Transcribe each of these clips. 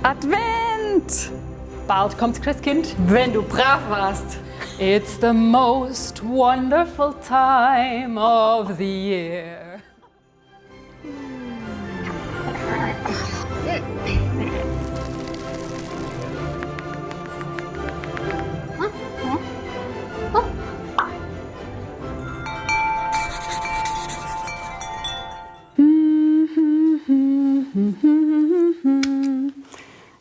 Advent! Bald kommt Christkind. Wenn du brav warst. It's the most wonderful time of the year.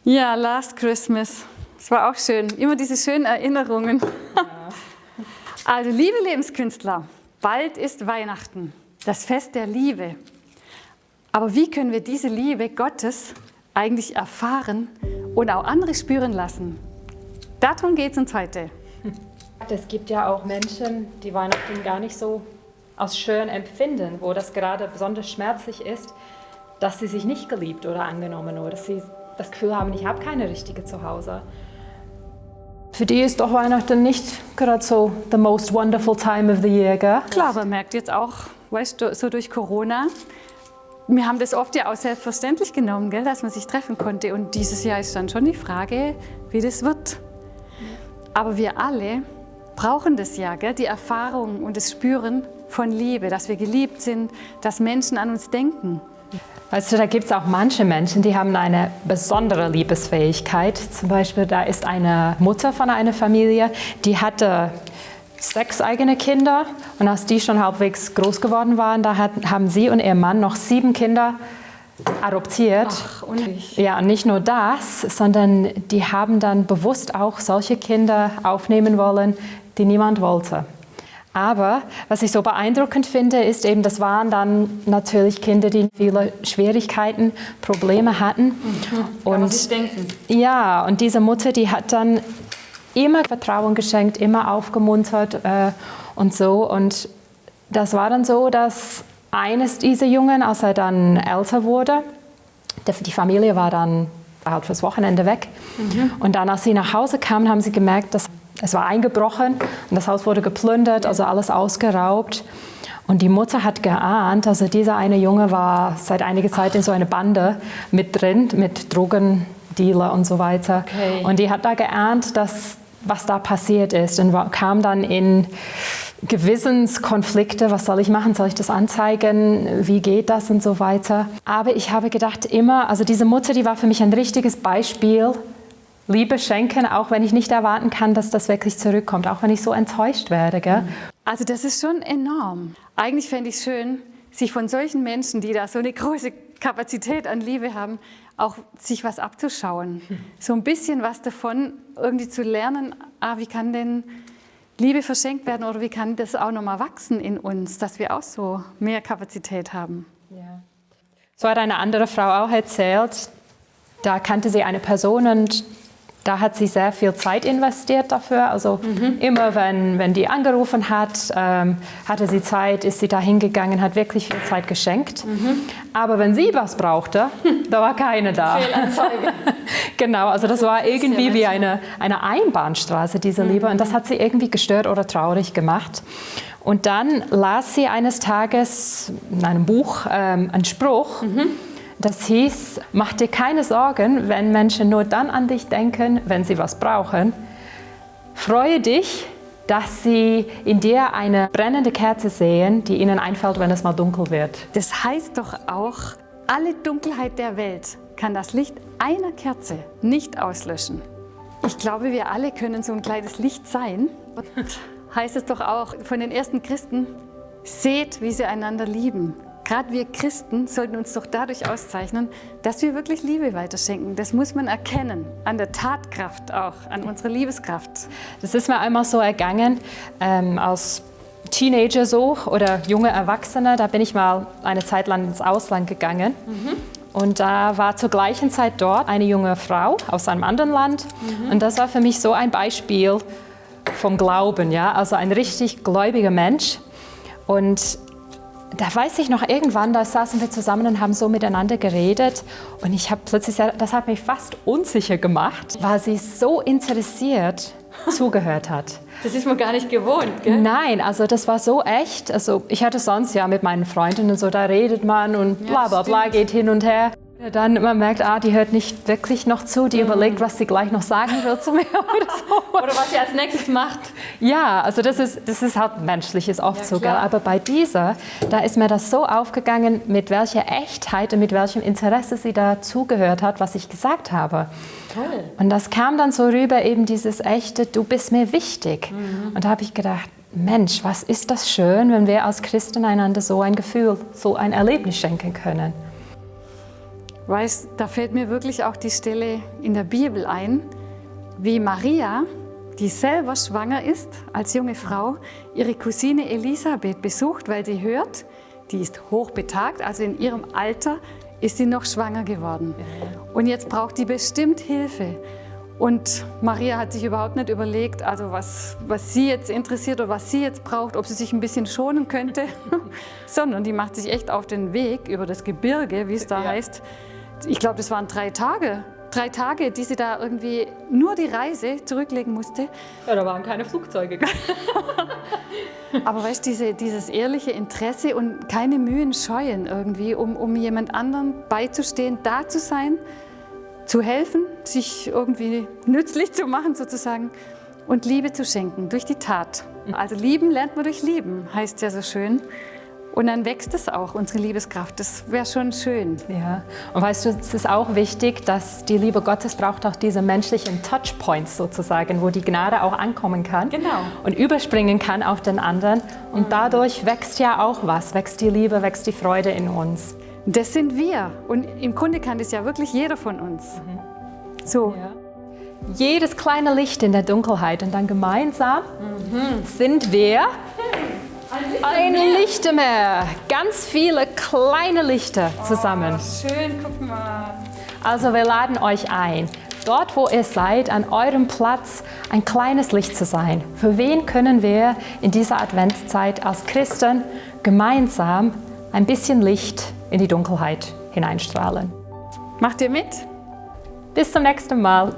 Ja, Last Christmas. Es war auch schön. Immer diese schönen Erinnerungen. Also, liebe Lebenskünstler, bald ist Weihnachten, das Fest der Liebe. Aber wie können wir diese Liebe Gottes eigentlich erfahren und auch andere spüren lassen? Darum geht es uns heute. Es gibt ja auch Menschen, die Weihnachten gar nicht so als schön empfinden, wo das gerade besonders schmerzlich ist, dass sie sich nicht geliebt oder angenommen oder dass sie das Gefühl haben, ich habe keine richtige Zuhause. Für die ist doch Weihnachten nicht gerade so the most wonderful time of the year, gell? Klar, man merkt jetzt auch, weißt du, so durch Corona, wir haben das oft ja auch selbstverständlich genommen, gell, dass man sich treffen konnte. Und dieses Jahr ist dann schon die Frage, wie das wird. Aber wir alle brauchen das ja, gell, die Erfahrung und das Spüren von Liebe, dass wir geliebt sind, dass Menschen an uns denken. Weißt du, da gibt es auch manche Menschen, die haben eine besondere Liebesfähigkeit. Zum Beispiel, da ist eine Mutter von einer Familie, die hatte 6 eigene Kinder. Und als die schon halbwegs groß geworden waren, da haben sie und ihr Mann noch 7 Kinder adoptiert. Ach, und ich. Ja, und nicht nur das, sondern die haben dann bewusst auch solche Kinder aufnehmen wollen, die niemand wollte. Aber was ich so beeindruckend finde, ist eben, das waren dann natürlich Kinder, die viele Schwierigkeiten, Probleme hatten. Und sich denken. Ja, und diese Mutter, die hat dann immer Vertrauen geschenkt, immer aufgemuntert und so. Und das war dann so, dass eines dieser Jungen, als er dann älter wurde, die Familie war dann halt fürs Wochenende weg. Und dann, als sie nach Hause kamen, haben sie gemerkt, dass es war eingebrochen und das Haus wurde geplündert, also alles ausgeraubt. Und die Mutter hat geahnt, also dieser eine Junge war seit einiger Zeit in so einer Bande mit drin, mit Drogendealer und so weiter. Okay. Und die hat da geahnt, was da passiert ist und kam dann in Gewissenskonflikte, was soll ich machen, soll ich das anzeigen, wie geht das und so weiter. Aber ich habe gedacht immer, also diese Mutter, die war für mich ein richtiges Beispiel, Liebe schenken, auch wenn ich nicht erwarten kann, dass das wirklich zurückkommt, auch wenn ich so enttäuscht werde. Gell? Also das ist schon enorm. Eigentlich fände ich es schön, sich von solchen Menschen, die da so eine große Kapazität an Liebe haben, auch sich was abzuschauen. So ein bisschen was davon irgendwie zu lernen, wie kann denn Liebe verschenkt werden oder wie kann das auch nochmal wachsen in uns, dass wir auch so mehr Kapazität haben. Ja. So hat eine andere Frau auch erzählt, da kannte sie eine Person und da hat sie sehr viel Zeit investiert dafür. Also immer, wenn die angerufen hat, hatte sie Zeit, ist sie da hingegangen, hat wirklich viel Zeit geschenkt. Aber wenn sie was brauchte, da war keine da. Fehlanzeige. Genau, also das war irgendwie wie eine Einbahnstraße, diese Liebe. Und das hat sie irgendwie gestört oder traurig gemacht. Und dann las sie eines Tages in einem Buch einen Spruch, das hieß, mach dir keine Sorgen, wenn Menschen nur dann an dich denken, wenn sie was brauchen. Freue dich, dass sie in dir eine brennende Kerze sehen, die ihnen einfällt, wenn es mal dunkel wird. Das heißt doch auch, alle Dunkelheit der Welt kann das Licht einer Kerze nicht auslöschen. Ich glaube, wir alle können so ein kleines Licht sein. Und heißt es doch auch von den ersten Christen, seht, wie sie einander lieben. Gerade wir Christen sollten uns doch dadurch auszeichnen, dass wir wirklich Liebe weiterschenken. Das muss man erkennen, an der Tatkraft auch, an unserer Liebeskraft. Das ist mir einmal so ergangen, als Teenager so oder junge Erwachsene. Da bin ich mal eine Zeit lang ins Ausland gegangen. Und da war zur gleichen Zeit dort eine junge Frau aus einem anderen Land. Und das war für mich so ein Beispiel vom Glauben, ja? Also ein richtig gläubiger Mensch. Und da weiß ich noch, irgendwann, da saßen wir zusammen und haben so miteinander geredet und ich habe plötzlich, das hat mich fast unsicher gemacht, weil sie so interessiert zugehört hat. Das ist man gar nicht gewohnt, gell? Nein, also das war so echt. Also ich hatte sonst ja mit meinen Freunden und so, da redet man und bla bla bla, geht hin und her. Dann man merkt, die hört nicht wirklich noch zu, die überlegt, was sie gleich noch sagen will zu mir oder so. Oder was sie als nächstes macht. Ja, also das ist halt menschlich, ist oft Ja, so. Gell? klar. Aber bei dieser, da ist mir das so aufgegangen, mit welcher Echtheit und mit welchem Interesse sie da zugehört hat, was ich gesagt habe. Toll. Und das kam dann so rüber, eben dieses echte, du bist mir wichtig. Und da habe ich gedacht, Mensch, was ist das schön, wenn wir als Christen einander so ein Gefühl, so ein Erlebnis schenken können. Weißt, da fällt mir wirklich auch die Stelle in der Bibel ein, wie Maria, die selber schwanger ist, als junge Frau, ihre Cousine Elisabeth besucht, weil sie hört, die ist hochbetagt, also in ihrem Alter ist sie noch schwanger geworden. Und jetzt braucht die bestimmt Hilfe. Und Maria hat sich überhaupt nicht überlegt, also was sie jetzt interessiert oder was sie jetzt braucht, ob sie sich ein bisschen schonen könnte, sondern die macht sich echt auf den Weg über das Gebirge, wie es da heißt. Ich glaube, das waren 3 Tage. 3 Tage, die sie da irgendwie nur die Reise zurücklegen musste. Ja, da waren keine Flugzeuge. Aber weißt du, dieses ehrliche Interesse und keine Mühen scheuen irgendwie, um jemand anderen beizustehen, da zu sein, zu helfen, sich irgendwie nützlich zu machen sozusagen und Liebe zu schenken durch die Tat. Also lieben lernt man durch Lieben, heißt ja so schön. Und dann wächst es auch, unsere Liebeskraft. Das wäre schon schön. Ja, und weißt du, es ist auch wichtig, dass die Liebe Gottes braucht auch diese menschlichen Touchpoints sozusagen, wo die Gnade auch ankommen kann. Genau. Und überspringen kann auf den anderen. Und dadurch wächst ja auch was, wächst die Liebe, wächst die Freude in uns. Das sind wir. Und im Grunde kann das ja wirklich jeder von uns. So. Ja. Jedes kleine Licht in der Dunkelheit und dann gemeinsam sind wir ein Lichtermeer. Ganz viele kleine Lichter zusammen. Schön, guck mal. Also wir laden euch ein, dort wo ihr seid, an eurem Platz ein kleines Licht zu sein. Für wen können wir in dieser Adventszeit als Christen gemeinsam ein bisschen Licht in die Dunkelheit hineinstrahlen? Macht ihr mit? Bis zum nächsten Mal.